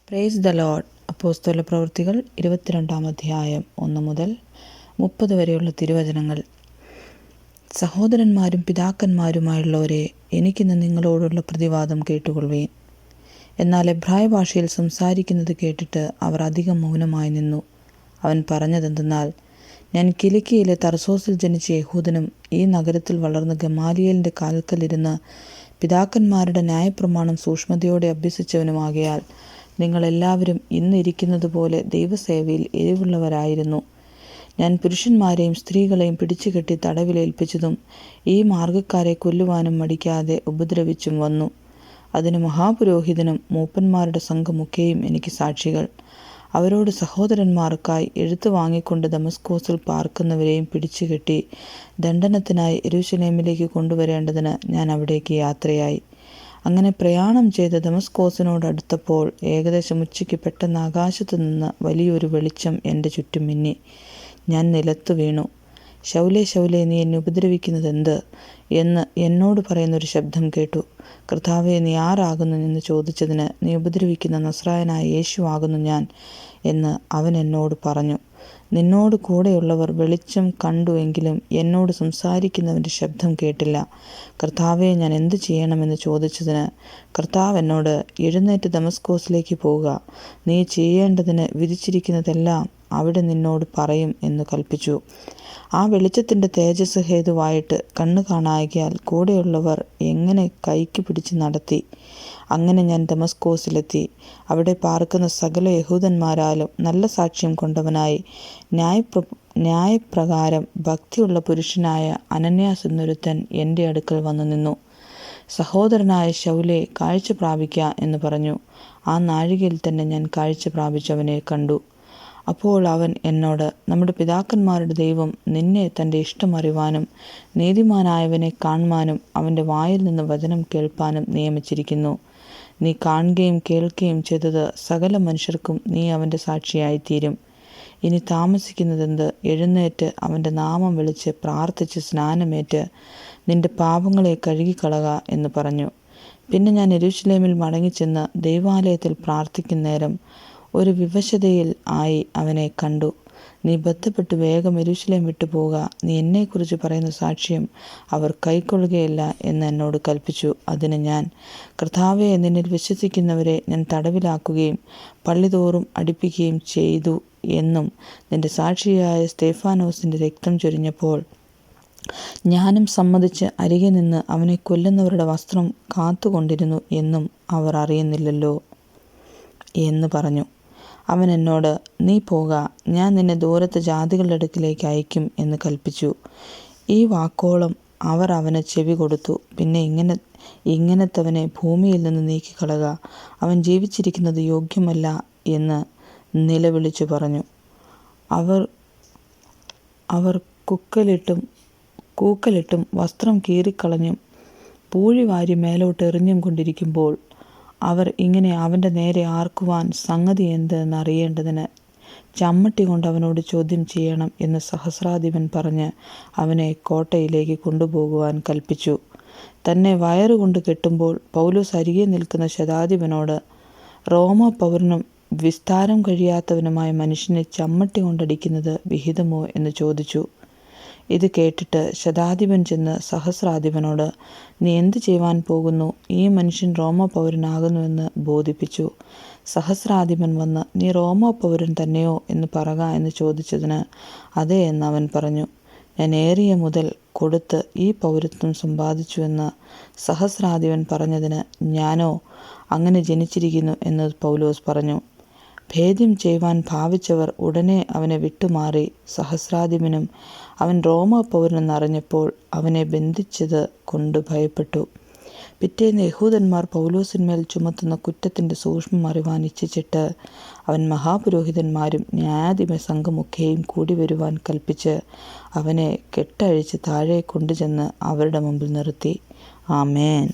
Praise the Lord. അപ്പോസ്തല പ്രവൃത്തികൾ 22 അധ്യായം 1 മുതൽ 30 വരെയുള്ള തിരുവചനങ്ങൾ. സഹോദരന്മാരും പിതാക്കന്മാരുമായുള്ളവരെ, എനിക്കിന്ന് നിങ്ങളോടുള്ള പ്രതിവാദം കേട്ടുകൊള്ളുവീൻ. എന്നാൽ എബ്രായ ഭാഷയിൽ സംസാരിക്കുന്നത് കേട്ടിട്ട് അവർ അധികം മൗനമായി നിന്നു. അവൻ പറഞ്ഞതെന്തെന്നാൽ, ഞാൻ കിലിക്കിയിലെ തർസോസിൽ ജനിച്ച യഹൂദനും ഈ നഗരത്തിൽ വളർന്ന ഗമാലിയേലിൻ്റെ കാൽക്കലിരുന്ന് പിതാക്കന്മാരുടെ ന്യായപ്രമാണം സൂക്ഷ്മതയോടെ അഭ്യസിച്ചവനുമാകയാൽ നിങ്ങളെല്ലാവരും ഇന്നിരിക്കുന്നത് പോലെ ദൈവസേവയിൽ എരിവുള്ളവരായിരുന്നു. ഞാൻ പുരുഷന്മാരെയും സ്ത്രീകളെയും പിടിച്ചുകെട്ടി തടവിലേൽപ്പിച്ചതും ഈ മാർഗക്കാരെ കൊല്ലുവാനും മടിക്കാതെ ഉപദ്രവിച്ചും വന്നു. അതിന് മഹാപുരോഹിതനും മൂപ്പന്മാരുടെ സംഘമൊക്കെയും എനിക്ക് സാക്ഷികൾ. അവരോട് സഹോദരന്മാർക്കായി എഴുത്ത് വാങ്ങിക്കൊണ്ട് ദമസ്കോസിൽ പാർക്കുന്നവരെയും പിടിച്ചുകെട്ടി ദണ്ഡനത്തിനായി യെരൂശലേമിലേക്ക് കൊണ്ടുവരേണ്ടതിന് ഞാൻ അവിടേക്ക് യാത്രയായി. അങ്ങനെ പ്രയാണം ചെയ്ത് ദമസ്കോസിനോടടുത്തപ്പോൾ ഏകദേശം ഉച്ചയ്ക്ക് പെട്ടെന്ന് ആകാശത്തു നിന്ന് വലിയൊരു വെളിച്ചം എൻ്റെ ചുറ്റും മിന്നി. ഞാൻ നിലത്തു വീണു. ശൗലേ, ശൗലേ, നീ എന്നെ ഉപദ്രവിക്കുന്നതെന്ത് എന്ന് എന്നോട് പറയുന്നൊരു ശബ്ദം കേട്ടു. കർത്താവേ, നീ ആരാകുന്നു എന്ന് ചോദിച്ചതിന്, നീ ഉപദ്രവിക്കുന്ന നസ്രായനായ യേശു ആകുന്നു ഞാൻ എന്ന് അവൻ എന്നോട് പറഞ്ഞു. നിന്നോട് കൂടെയുള്ളവർ വെളിച്ചം കണ്ടു എങ്കിലും എന്നോട് സംസാരിക്കുന്നവൻ്റെ ശബ്ദം കേട്ടില്ല. കർത്താവെ, ഞാൻ എന്ത് ചെയ്യണമെന്ന് ചോദിച്ചതിന് കർത്താവ് എന്നോട്, എഴുന്നേറ്റ് ദമസ്കോസിലേക്ക് പോവുക, നീ ചെയ്യേണ്ടതിന് വിധിച്ചിരിക്കുന്നതെല്ലാം അവിടെ നിന്നോട് പറയും എന്ന് കൽപ്പിച്ചു. ആ വെളിച്ചത്തിൻ്റെ തേജസ് ഹേതുവായിട്ട് കണ്ണു കാണായികയാൽ കൂടെയുള്ളവർ എങ്ങനെ കൈക്ക് പിടിച്ച് നടത്തി. അങ്ങനെ ഞാൻ ദമസ്കോസിലെത്തി. അവിടെ പാർക്കുന്ന സകല യഹൂദന്മാരാലും നല്ല സാക്ഷ്യം കൊണ്ടവനായി ന്യായപ്രകാരം ഭക്തിയുള്ള പുരുഷനായ അനന്യാസ് എന്നൊരുത്തൻ എൻ്റെ അടുക്കൽ വന്നു നിന്നു. സഹോദരനായ ശൗലേ, കാഴ്ച പ്രാപിക്ക എന്ന് പറഞ്ഞു. ആ നാഴികയിൽ തന്നെ ഞാൻ കാഴ്ച പ്രാപിച്ചവനെ കണ്ടു. അപ്പോൾ അവൻ എന്നോട്, നമ്മുടെ പിതാക്കന്മാരുടെ ദൈവം നിന്നെ തൻ്റെ ഇഷ്ടമറിവാനും നീതിമാനായവനെ കാണുവാനും അവൻ്റെ വായിൽ നിന്ന് വചനം കേൾപ്പാനും നിയമിച്ചിരിക്കുന്നു. നീ കാണുകയും കേൾക്കുകയും ചെയ്തത് സകല മനുഷ്യർക്കും നീ അവൻ്റെ സാക്ഷിയായിത്തീരും. ഇനി താമസിക്കുന്നതെന്ത്? എഴുന്നേറ്റ് അവൻ്റെ നാമം വിളിച്ച് പ്രാർത്ഥിച്ച് സ്നാനമേറ്റ് നിന്റെ പാപങ്ങളെ കഴുകിക്കളക എന്ന് പറഞ്ഞു. പിന്നെ ഞാൻ യെരൂശലേമിൽ മടങ്ങിച്ചെന്ന് ദൈവാലയത്തിൽ പ്രാർത്ഥിക്കുന്നേരം ഒരു വിവശതയിൽ ആയി അവനെ കണ്ടു. നീ ബന്ധപ്പെട്ട് വേഗം യെരൂശലേം വിട്ടുപോവുക, നീ എന്നെക്കുറിച്ച് പറയുന്ന സാക്ഷ്യം അവർ കൈക്കൊള്ളുകയില്ല എന്ന് എന്നോട് കൽപ്പിച്ചു. അതിന് ഞാൻ, കർത്താവേ, നിന്നിൽ വിശ്വസിക്കുന്നവരെ ഞാൻ തടവിലാക്കുകയും പള്ളിതോറും അടിപ്പിക്കുകയും ചെയ്തു എന്നും നിന്റെ സാക്ഷിയായ സ്തെഫാനോസിൻ്റെ രക്തം ചൊരിഞ്ഞപ്പോൾ ഞാനും സമ്മതിച്ച് അരികെ നിന്ന് അവനെ കൊല്ലുന്നവരുടെ വസ്ത്രം കാത്തുകൊണ്ടിരുന്നു എന്നും അവർ അറിയുന്നില്ലല്ലോ എന്ന് പറഞ്ഞു. അവൻ എന്നോട്, നീ പോക, ഞാൻ നിന്നെ ദൂരത്ത് ജാതികളുടെ അടുക്കിലേക്ക് അയക്കും എന്ന് കൽപ്പിച്ചു. ഈ വാക്കോളം അവർ അവന് ചെവി കൊടുത്തു. പിന്നെ ഇങ്ങനത്തവനെ ഭൂമിയിൽ നിന്ന് നീക്കിക്കളക, അവൻ ജീവിച്ചിരിക്കുന്നത് യോഗ്യമല്ല എന്ന് നിലവിളിച്ചു പറഞ്ഞു. അവർ കൂക്കലിട്ടും വസ്ത്രം കീറിക്കളഞ്ഞും പൂഴി വാരി മേലോട്ട് എറിഞ്ഞും കൊണ്ടിരിക്കുമ്പോൾ അവർ ഇങ്ങനെ അവൻ്റെ നേരെ ആർക്കുവാൻ സംഗതി എന്ത് എന്നറിയേണ്ടതിന് ചമ്മട്ടി കൊണ്ട് അവനോട് ചോദ്യം ചെയ്യണം എന്ന് സഹസ്രാധിപൻ പറഞ്ഞ് അവനെ കോട്ടയിലേക്ക് കൊണ്ടുപോകുവാൻ കൽപ്പിച്ചു. തന്നെ വയറുകൊണ്ട് കെട്ടുമ്പോൾ പൗലോസ് അരികെ നിൽക്കുന്ന ശതാധിപനോട്, റോമ പൗരനും വിസ്താരം കഴിയാത്തവനുമായ മനുഷ്യനെ ചമ്മട്ടി കൊണ്ടടിക്കുന്നത് വിഹിതമോ എന്ന് ചോദിച്ചു. ഇത് കേട്ടിട്ട് ശതാധിപൻ ചെന്ന് സഹസ്രാധിപനോട്, നീ എന്ത് ചെയ്യുവാൻ പോകുന്നു? ഈ മനുഷ്യൻ റോമ പൗരനാകുന്നുവെന്ന് ബോധിപ്പിച്ചു. സഹസ്രാധിപൻ വന്ന്, നീ റോമ പൗരൻ തന്നെയോ എന്ന് പറക എന്ന് ചോദിച്ചതിന് അതെ എന്ന് അവൻ പറഞ്ഞു. ഞാൻ ഏറിയ മുതൽ കൊടുത്ത് ഈ പൗരത്വം സമ്പാദിച്ചുവെന്ന് സഹസ്രാധിപൻ പറഞ്ഞതിന് ഞാനോ അങ്ങനെ ജനിച്ചിരിക്കുന്നു എന്ന് പൗലോസ് പറഞ്ഞു. ഭേദ്യം ചെയ്യുവാൻ ഭാവിച്ചവർ ഉടനെ അവനെ വിട്ടുമാറി. സഹസ്രാധിപനും അവൻ റോമ പൗരനെന്നറിഞ്ഞപ്പോൾ അവനെ ബന്ധിച്ചത് കൊണ്ട് ഭയപ്പെട്ടു. പിറ്റേന്ന് യഹൂദന്മാർ പൗലോസിന്മേൽ ചുമത്തുന്ന കുറ്റത്തിൻ്റെ സൂക്ഷ്മം അറിവാൻ ഇച്ഛിച്ചിട്ട് അവൻ മഹാപുരോഹിതന്മാരും ന്യായാധിപ സംഘമൊക്കെയും കൂടി വരുവാൻ കൽപ്പിച്ച് അവനെ കെട്ടഴിച്ച് താഴെ കൊണ്ടുചെന്ന് അവരുടെ മുമ്പിൽ നിർത്തി. ആമേൻ.